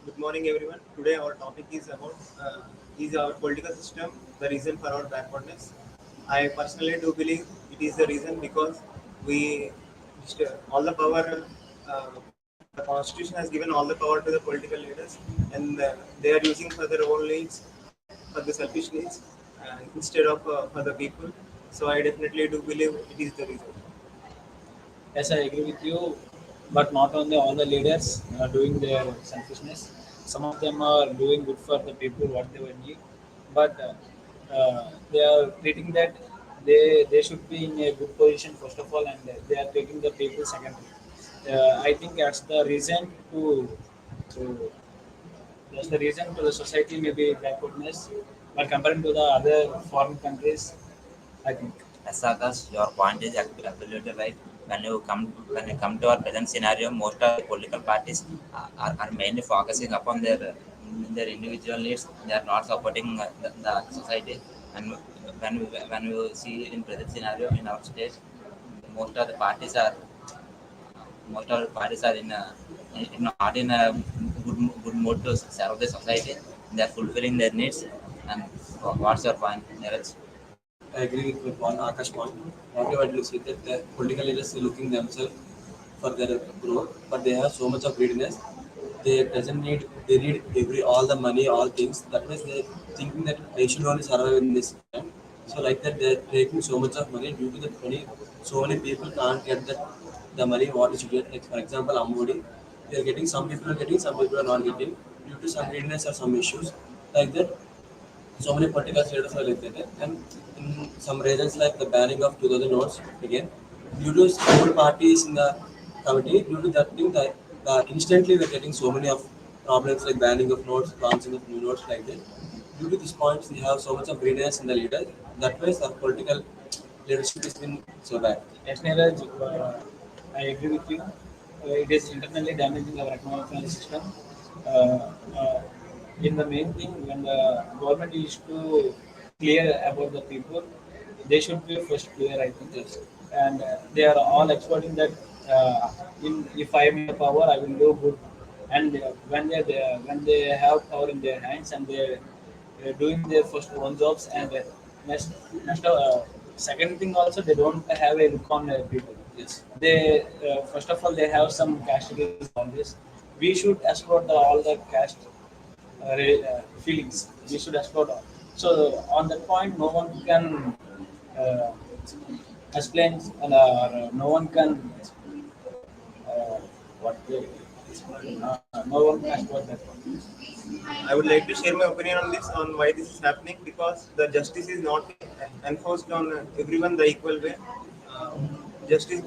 Good morning, everyone. Today, our topic is about is our political system the reason for our backwardness? I personally do believe it is the reason because we all the power. The constitution has given all the power to the political leaders, and they are using for their own needs, for the selfish needs, instead of for the people. So I definitely do believe it is the reason. Yes, I agree with you, but not only all the leaders are doing their selfishness. Some of them are doing good for the people what they will need, but they are treating that they should be in a good position first of all, and they are taking the people secondary. I think to that's the reason to the society may be backwardness, but comparing to the other foreign countries, I think. As Akash, your point is absolutely right. When you come to our present scenario, most of the political parties are mainly focusing upon their individual needs. They are not supporting the society. And when we see in present scenario in our state, most of the parties are most of the parties are not in a good mood to serve the society. They are fulfilling their needs. And what's your point, Neeraj? I agree with my point, Akash point. Whatever you say that the political leaders are looking themselves for their growth, but they have so much of greediness. They need every all the money, all things. That means they thinking that they should only survive in this time. So like that they're taking so much of money due to that money. So many people can't get that the money what they should get. Like for example, Amodi, they are getting, some people are getting, some people are not getting due to some greediness or some issues like that. So many political leaders are like that, and in some regions like the banning of 2000 notes again, due to several parties in the committee, due to that thing, instantly we're getting so many of problems like banning of notes, launching of new notes like that. Due to these points, we have so much of greediness in the leaders. That way, our political leadership has been so bad. Yes, Neeraj, I agree with you. It is internally damaging our economic system. Uh, uh, in the main thing, when the government is to clear about the people, they should be first clear, I think. Yes. And they are all exploiting that. If I am in the power, I will do good. And when they have power in their hands and they're doing their first own jobs, and next, second thing also, they don't have a look on people. Yes. They first of all they have some caste feelings on this. We should explore all the caste feelings. We should explore all. So on that point, no one can uh, explain, or no one can what they, no one can explore that one. I would like to share my opinion on this, on why this is happening, because the justice is not enforced on everyone the equal way. Uh, Justice,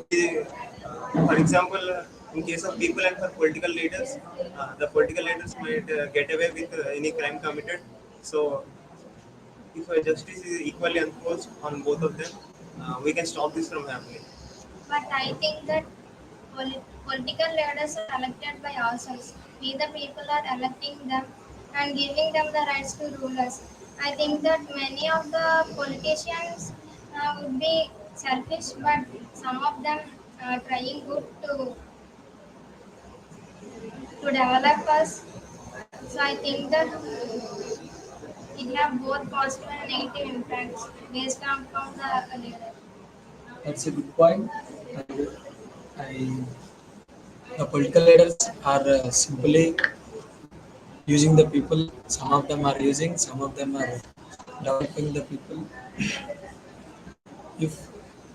for example, in case of people and for political leaders, the political leaders might get away with any crime committed. So, if justice is equally enforced on both of them, we can stop this from happening. But I think that political leaders are elected by ourselves. We, the people, are electing them and giving them the rights to rule us. I think that many of the politicians would be selfish, but some of them are trying good to develop us. So I think that it have both positive and negative impacts based on from the leader. That's a good point. I, the political leaders are simply using the people. Some of them are using, some of them are developing the people. If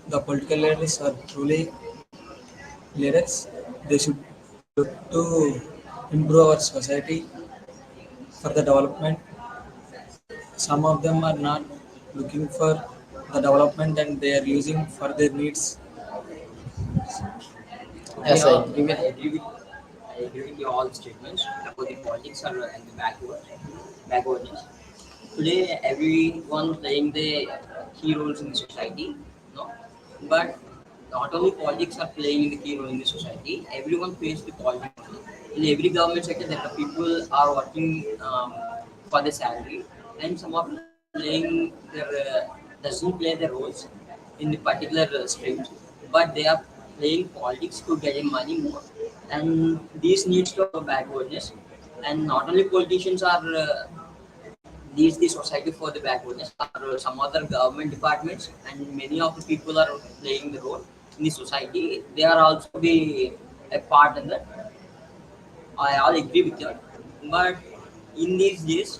the political leaders are truly leaders, they should look to improve our society for the development. Some of them are not looking for the development and they are using for their needs. Yes, I agree with your all statements about the politics are and the backwardness. Today, everyone playing the key roles in the society, no? But not only politics are playing the key role in the society. Everyone plays the politics in every government sector. That the people are working for the salary, and some are playing their doesn't play their roles in the particular streams, but they are playing politics to get in money more, and this needs to have backwardness. and not only politicians are leads the society for the backwardness, or some other government departments, and many of the people are playing the role in the society. They are also be a part in that. I all agree with you, but in these days,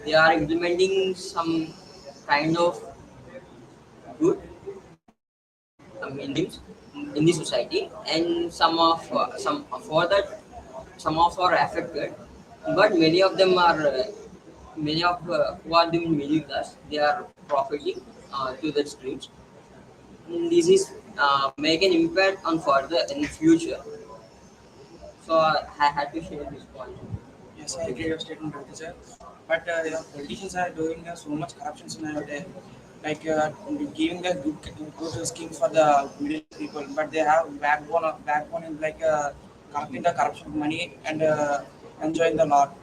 they are implementing some kind of good means in the society, and some for that some of are affected, but many of who are doing middle class, they are profiting to the streams. This is make an impact on further in the future. So I had to share this point. Yes, I agree your statement, Bharati sir. But politicians are doing so much corruption nowadays, like giving the good schemes for the middle people, but they have backbone is like collecting the corruption money and enjoying the lot.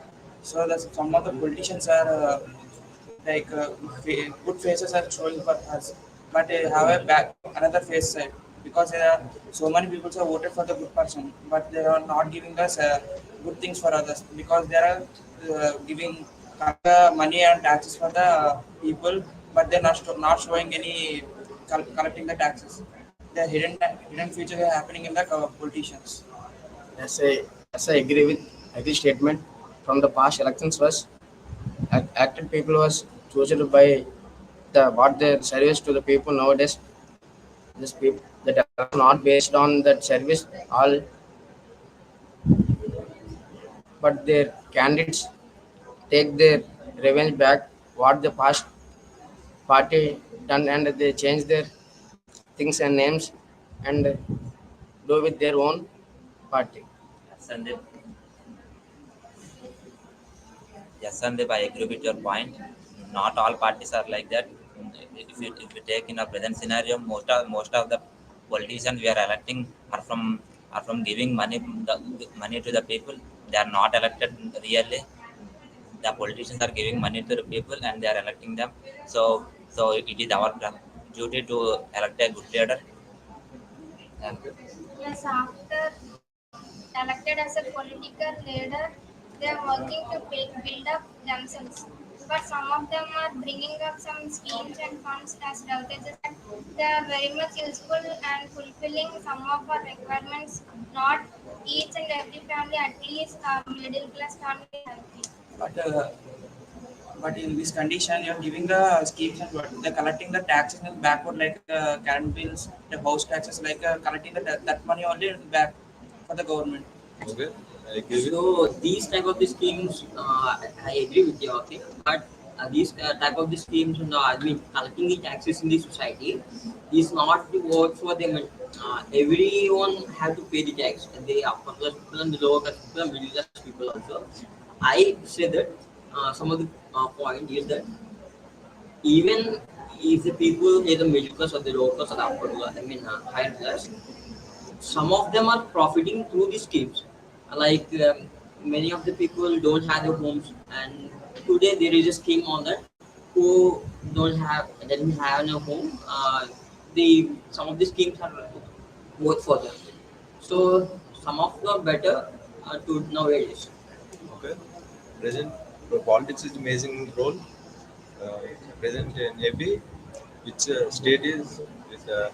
So that some of the politicians are like good faces are showing for us, but they have a back another face side because there are so many people who have voted for the good person, but they are not giving us good things for others because they are giving money and taxes for the people, but they're not showing any collecting the taxes. The hidden features are happening in the politicians. As I agree with every statement from the past elections was acted people was chosen by the what their service to the people nowadays. This people that are not based on that service all, but their candidates take their revenge back what the past party done and they change their things and names and do with their own party. Sandeep, yes, Sandeep, I agree with your point. Not all parties are like that. If you take in a present scenario, most of the politicians we are electing are from giving money to the people. They are not elected really. The politicians are giving money to the people and they are electing them. So it is our duty to elect a good leader. And Yes, after elected as a political leader, they are working to build up themselves. But some of them are bringing up some schemes and funds as Ravteja said. They are very much useful and fulfilling some of our requirements. Not each and every family, at least a middle class family is healthy. But but in this condition, you're giving the schemes and what they're collecting the taxes in backward, like current bills, the house taxes, like collecting that money only back for the government. Okay, I agree with. So these type of the schemes, I agree with you, okay. But these type of the schemes, I mean, collecting the taxes in the society is not the work for them. Everyone have to pay the tax. And they upper class people and the lower class people and middle class people also. I say that some of the point is that even if the people in the middle class or the lower class or the upper class, I mean higher class, some of them are profiting through these schemes. Like many of the people don't have their homes, and today there is a scheme on that who doesn't have no home. The some of the schemes are worth for them. So some of them are better to nowadays. Okay, present politics is amazing role. Present in AP, which state is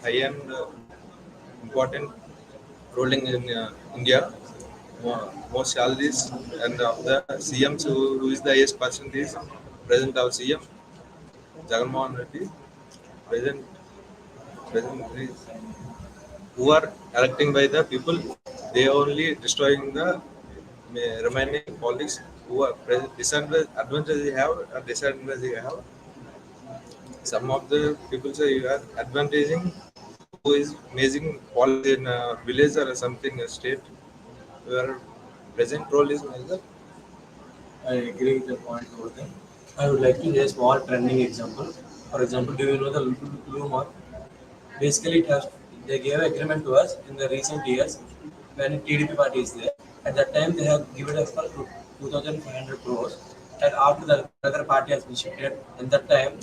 high and important ruling in India. More salaries and of the CMs who is the highest person is present our CM Jagannath Reddy. Present present is who are electing by the people. They only destroying the remaining politics who are present disadvantage they have and disadvantage they have. Some of the people say you are advantaging who is amazing policy in a village or something a state where present role is major. I agree with the point over there. I would like to share a small trending example. For example, do you know the Blue Mark? Basically, they gave agreement to us in the recent years when TDP party is there. At that time, they have given us for 2,500 crores, and after the other party has been shifted, at that time,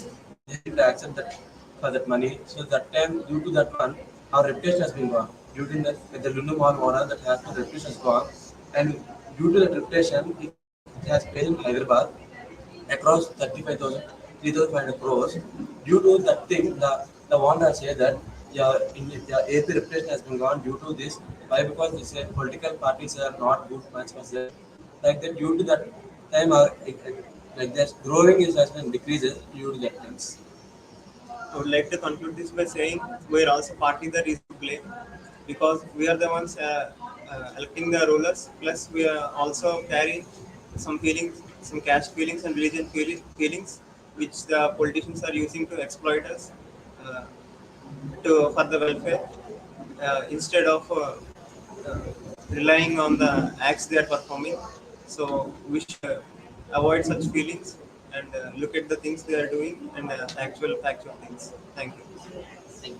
they had to accept that for that money. So that time, due to that one, our reputation has been gone. Due to that, the Lulu Mall owner that has the reputation has gone, and due to that reputation, has placed in Hyderabad across 35,000, 3,500 crores. Due to that thing, the one has said that the AP reputation has been gone due to this. Why? Because they say political parties are not good much for them. Like that, due to that time, like that growing is has been decreases due to that things. I would like to conclude this by saying we are also partly the reason to blame because we are the ones electing the rulers. Plus, we are also carry some feelings, some caste feelings and religion feelings, which the politicians are using to exploit us uh, to for the welfare instead of uh, relying on the acts they are performing. So we should avoid such feelings and look at the things they are doing and actual factual things. Thank you. Thank you.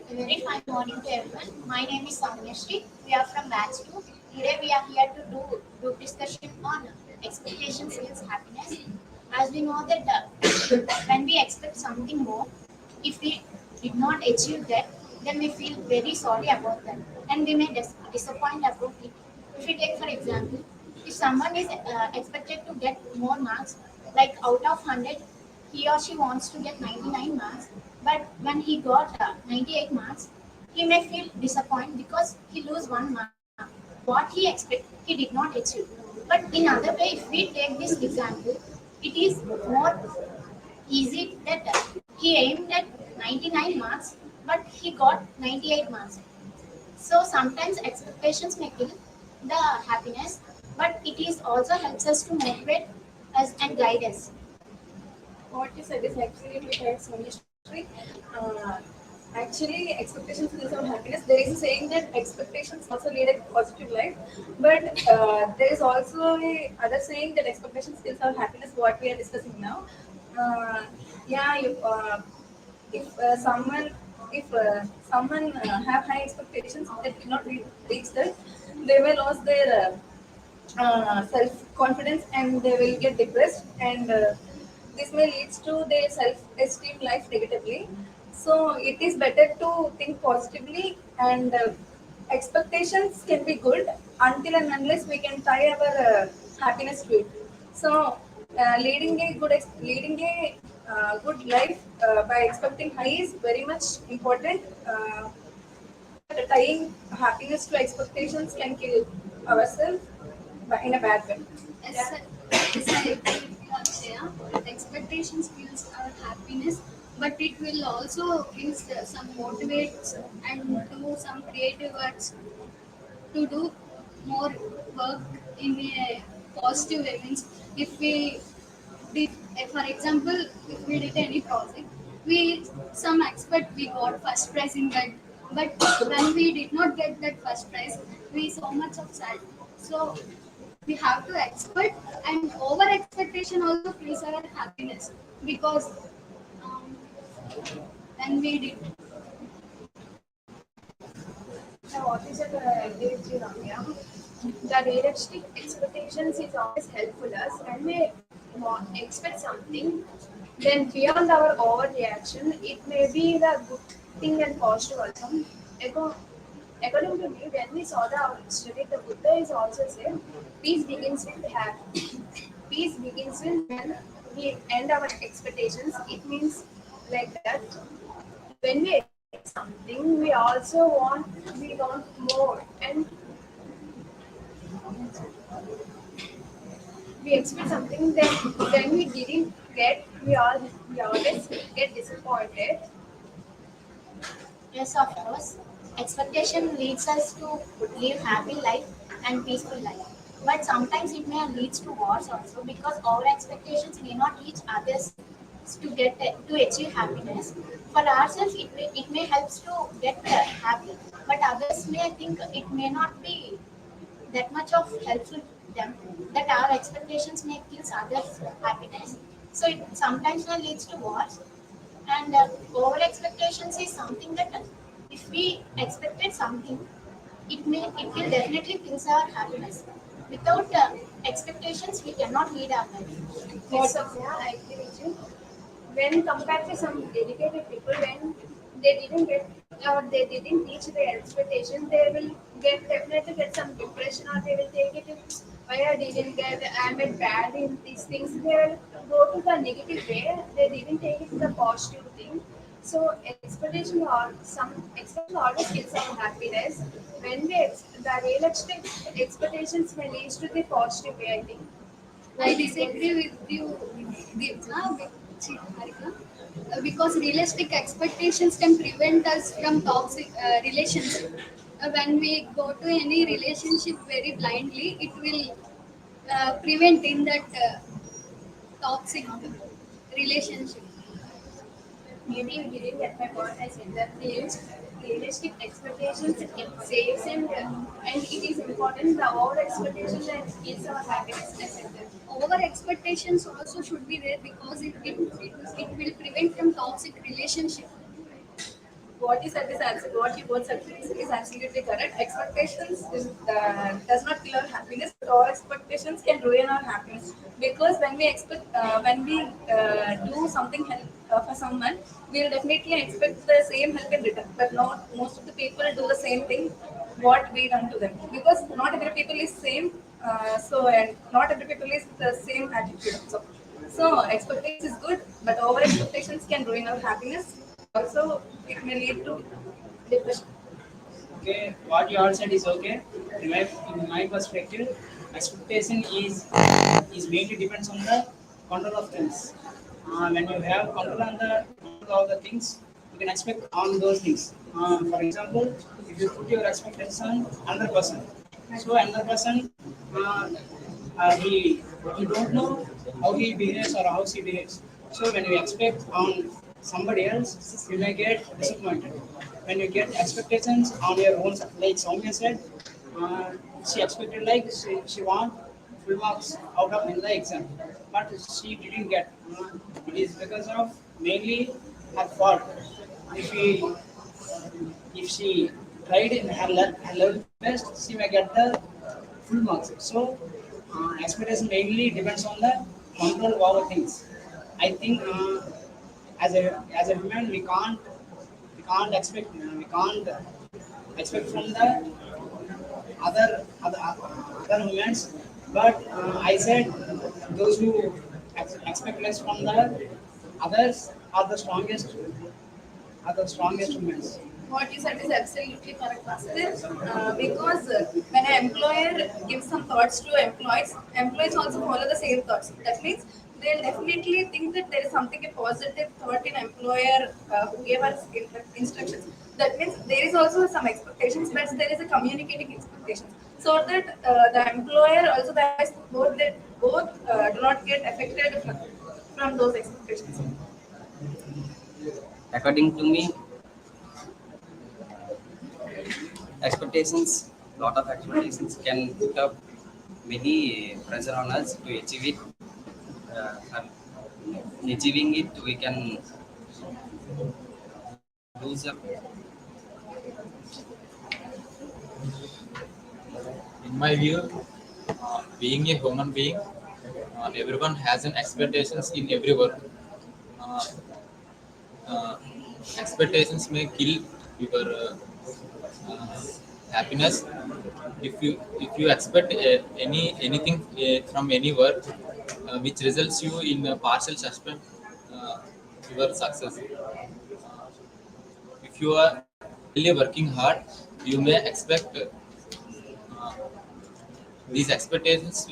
A very fine morning to everyone. My name is Samyashri. We are from Batch 2. Today we are here to do group discussion on expectations equals happiness. As we know that when we expect something more, if we did not achieve that, then we feel very sorry about that and we may disappoint about it. If we take for example, if someone is expected to get more marks, like out of 100, he or she wants to get 99 marks, but when he got 98 marks, he may feel disappointed because he lose 1 mark. What he expect, he did not achieve. But in other way, if we take this example, it is more easy that he aimed at 99 marks, but he got 98 marks. So sometimes expectations may kill the happiness, but it is also helps us to motivate us and guide us. What you said is absolutely correct, Sonishri. Uh, Actually, expectations leads our happiness. There is a saying that expectations also lead a positive life, but there is also a other saying that expectations kills our happiness. What we are discussing now, uh, yeah, if someone have high expectations that cannot reach that, they may lose their self confidence and they will get depressed, and this may leads to their self esteem life negatively. So it is better to think positively, and expectations can be good until and unless we can tie our happiness to it. So leading a good life by expecting high is very much important. Tying happiness to expectations can kill ourselves in a bad way. Yes, yes, I agree with you, Akshaya. Expectations kills our happiness, but it will also give some motivates and do some creative works to do more work in a positive way. Means if we did, for example, if we did any project, we some expect we got first prize in that, but when we did not get that first prize, we so much of sad. So we have to expect, and over expectation also kills our happiness because um, when we did. Now, what is it agree with you, Ramya? The realistic expectations is always helpful us when we expect something, then beyond our overreaction, it may be the good thing and positive also. Aco- According to me, when we saw the study, the Buddha is also said, peace begins with happy. Peace begins with when we end our expectations. It means like that when we expect something, we want more, and we expect something that when we didn't get, we always get disappointed. Yes, of course. Expectation leads us to live happy life and peaceful life. But sometimes it may lead to wars also because our expectations may not reach others to get to achieve happiness. For ourselves, it may helps to get happy, but others may think it may not be that much of helpful to them that our expectations may kill others' happiness. So it sometimes may leads to wars, and over expectations is something that if we expected something, it will definitely kills our happiness. Without expectations, we cannot lead our life. Yes, yeah, I agree with you. When compared to some dedicated people, when they didn't get or they didn't reach their expectation, they will definitely get some depression, or they will take it why I didn't get, I'm a bad in these things. They will go to the negative way. They didn't take it to the positive thing. So expectation always kills our happiness. When the realistic expectations may lead to the positive way, I think. I disagree with you, Deepna, Harika, because realistic expectations can prevent us from toxic relationship. When we go to any relationship very blindly, it will prevent in that toxic relationship. Maybe you didn't get my point. I said that realistic expectations it saves, and it is important. The over expectation that is our happiness. I said that. Over expectations also should be there because it will prevent from toxic relationship. What is at this answer? What you both said is absolutely correct. Expectations does not kill our happiness, but our expectations can ruin our happiness. Because when we do something help for someone, we will definitely expect the same help in return. But not most of the people do the same thing what we done to them. Because not every people is same. And not every people is the same attitude. So expectations is good, but over expectations can ruin our happiness. Also, it may lead to depression. Okay, what you all said is okay. In my perspective, expectation is mainly depends on the control of things. When you have control of the things, you can expect on those things. For example, if you put your expectations on another person, so another person uh, he don't know how he behaves or how she behaves. So when you expect on somebody else, you may get disappointed. When you get expectations on your own, like Soumya said, uh, she expected like she want full marks out of in the exam, but she didn't get. It is because of mainly her fault. If she if she tried in her level best, she may get the full marks. So expectation mainly depends on the control over things. I think as a human we can't expect from the other humans, but I said those who expect less from the others are the strongest humans. What you said is absolutely correct, Master. Because when an employer gives some thoughts to employees, employees also follow the same thoughts. That means they definitely think that there is something a positive thought in employer who gave us instructions. That means there is also some expectations, but there is a communicating expectations, so that the employer also the employees both do not get affected from those expectations. According to me, expectations, lot of expectations can put up many pressure on us to achieve it. And achieving it, we can lose a In my view, being a human being, everyone has an expectations in every work. Uh, uh, Expectations may kill your uh, happiness. If you expect anything from any work, which results you in a partial suspend your success. If you are really working hard, you may expect these expectations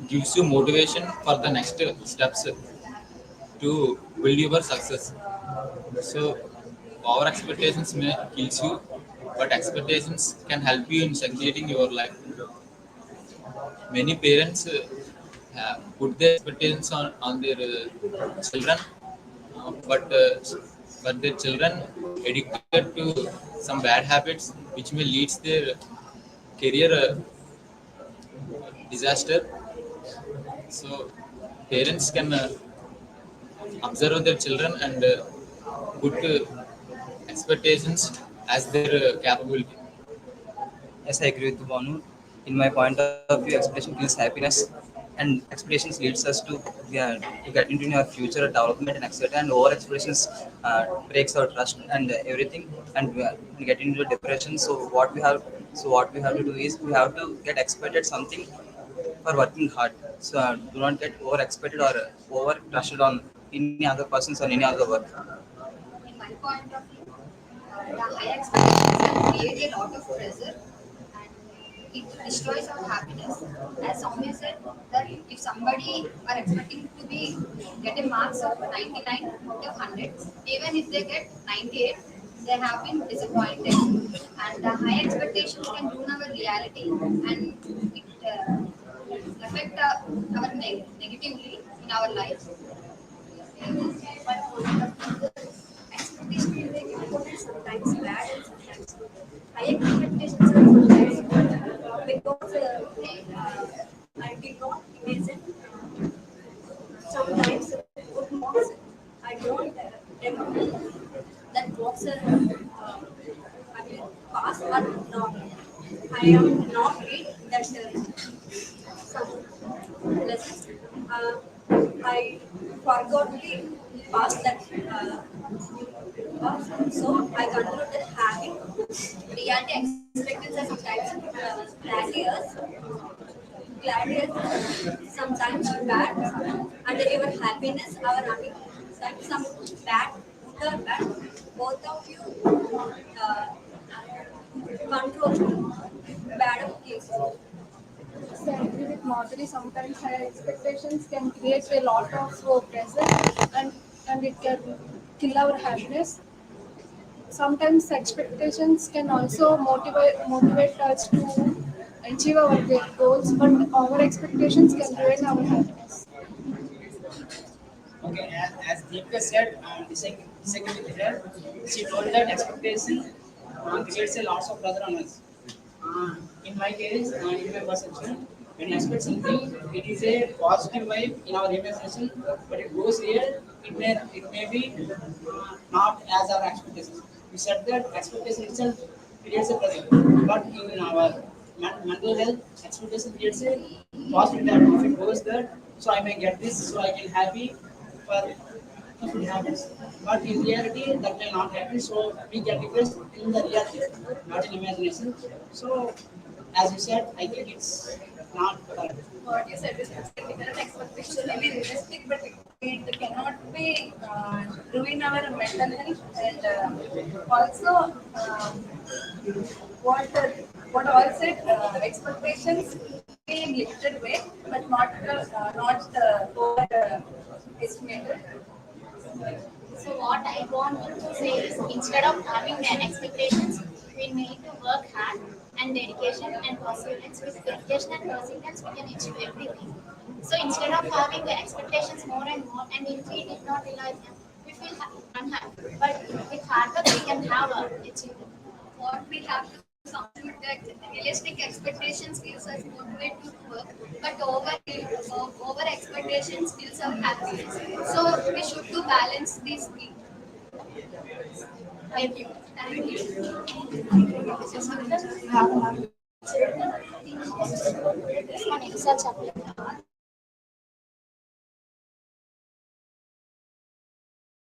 gives you motivation for the next steps to build your success. So our expectations may kills you, but expectations can help you in succeeding your life. Many parents put their expectations on their children, but their children addicted to some bad habits, which may leads their career disaster. So parents can observe their children and put expectations as their capability. Yes, I agree with Banu. In my point of view, expectation kills happiness, and expectations leads us to, yeah, to get into our future development and etc. And over expectations breaks our trust and everything, and we get into depression. So what we have to do is we have to get expected something for working hard. So do not get over expected or over trusted on any other persons or any other work. In my point of view, the high expectations can create a lot of pressure and it destroys our happiness. As Soumya said, that if somebody are expecting to be getting marks of 99 out of 100, even if they get 98, they have been disappointed. And the high expectations can ruin our reality and it affect negatively in our lives. Expectations may be good, sometimes bad, and sometimes good. High expectations are sometimes good because I did not imagine sometimes good marks. I don't ever that marks are I will pass or not. I am not read that some lessons. Uh, I forgot the past that so I concluded having reality expectations are sometimes gladiators, sometimes bad, and your happiness, our having some bad, good or bad, both of you uh, control bad cases. So I agree with Madhuri. Sometimes higher expectations can create a lot of pressure and it can kill our happiness. Sometimes expectations can also motivate us to achieve our goals, but our expectations can ruin our happiness. Okay, as Deepika said, disagree with her. She told that expectation creates a loss of pressure on us. In my case, in my perception, when you expect something, it is a positive vibe in our imagination, but it goes real, it may be not as our expectations. We said that expectation itself creates a pressure, but in our mental health, expectation creates a positive that if it goes there, so I may get this, so I can happy for if it happens. But in reality, that may not happen. So we get depressed in the reality, not in imagination. So, as you said, I think it's not correct. What you said is absolutely correct. Expectations may be realistic, but it cannot be ruin our mental health. And also, what what all said, expectations be in limited way, but not over estimated. So what I wanted to say is instead of having the expectations, we need to work hard and dedication and perseverance. With dedication and perseverance, we can achieve everything. So instead of having the expectations more and more, and if we did not realize them, we feel unhappy. But with hard work, we can have a achievement. What we have to consider that realistic expectations gives us motivate to work, but over expectations gives us happiness. So we should to balance these things. Thank you. Thank you. This one is such a